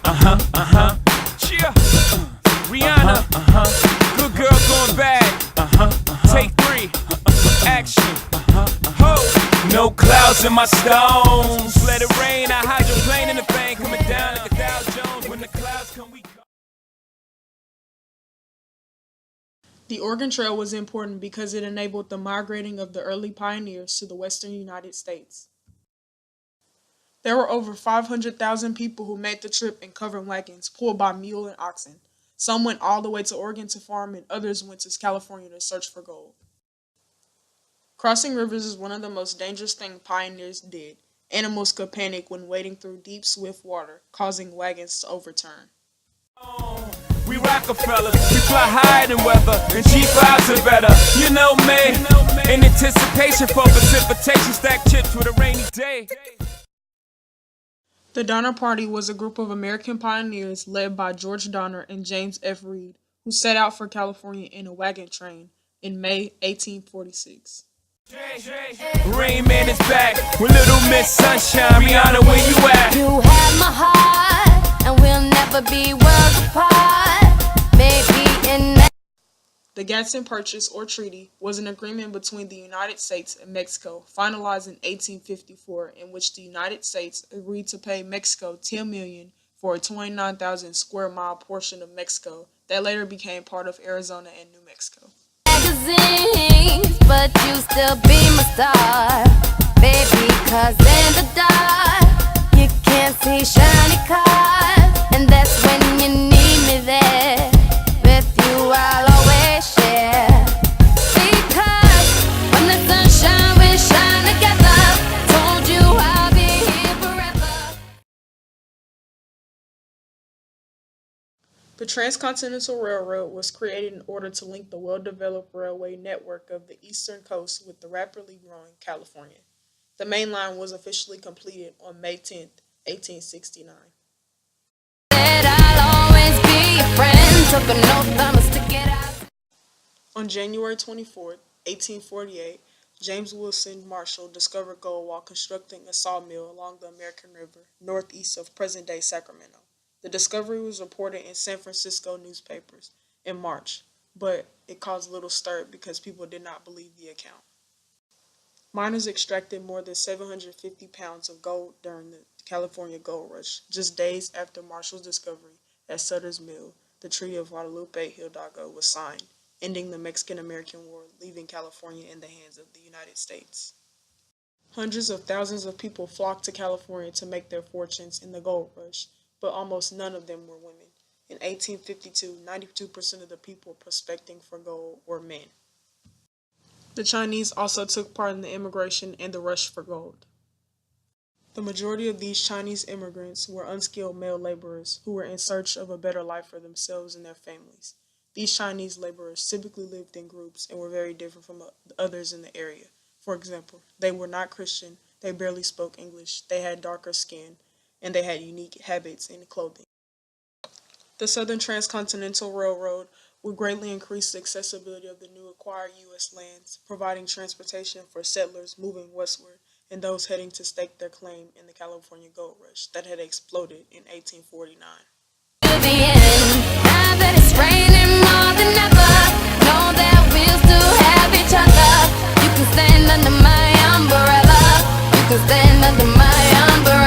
Yeah. Rihanna. Good girl going bad. Take 3. Action. Ho. No clouds in my stones. Let it rain. I hydroplane in the vein. Coming down like a Dow Jones. When the clouds come, we go. The Oregon Trail was important because it enabled the migrating of the early pioneers to the western United States. There were over 500,000 people who made the trip in covered wagons pulled by mule and oxen. Some went all the way to Oregon to farm, and others went to California to search for gold. Crossing rivers is one of the most dangerous things pioneers did. Animals could panic when wading through deep, swift water, causing wagons to overturn. We Rockefellers, we fly higher than weather, and G5s are better. You know me, in anticipation for precipitation, stack chips with a rainy day. The Donner Party was a group of American pioneers led by George Donner and James F. Reed, who set out for California in a wagon train in May 1846. Rain Man is back with Little Miss Sunshine. Rihanna, where you at? You have my heart, and we'll never be worlds apart. Maybe in The Gadsden Purchase, or Treaty, was an agreement between the United States and Mexico, finalized in 1854, in which the United States agreed to pay Mexico $10 million for a 29,000 square mile portion of Mexico that later became part of Arizona and New Mexico. magazines, but you still be my star, baby, 'cause in the dark you can't see shiny cars, and that's when you need me there. With you I'll always share, because when the sunshine we shine together. Told you I'll be here forever. The Transcontinental Railroad was created in order to link the well-developed railway network of the eastern coast with the rapidly growing California. The main line was officially completed on May 10, 1869. Said I'll always be your friend, took an oath I'ma stick it out. On January 24, 1848, James Wilson Marshall discovered gold while constructing a sawmill along the American River, northeast of present-day Sacramento. The discovery was reported in San Francisco newspapers in March, but it caused little stir because people did not believe the account. Miners extracted more than 750 pounds of gold during the California Gold Rush, just days after Marshall's discovery at Sutter's Mill. The Treaty of Guadalupe Hidalgo was signed, ending the Mexican-American War, leaving California in the hands of the United States. Hundreds of thousands of people flocked to California to make their fortunes in the gold rush, but almost none of them were women. In 1852, 92% of the people prospecting for gold were men. The Chinese also took part in the immigration and the rush for gold. The majority of these Chinese immigrants were unskilled male laborers who were in search of a better life for themselves and their families. These Chinese laborers typically lived in groups and were very different from others in the area. For example, they were not Christian, they barely spoke English, they had darker skin, and they had unique habits and clothing. The Southern Transcontinental Railroad would greatly increase the accessibility of the new acquired U.S. lands, providing transportation for settlers moving westward and those heading to stake their claim in the California Gold Rush that had exploded in 1849. To the end, now that it's raining more than ever, know that we'll still have each other. You can stand under my umbrella, you can stand under my umbrella.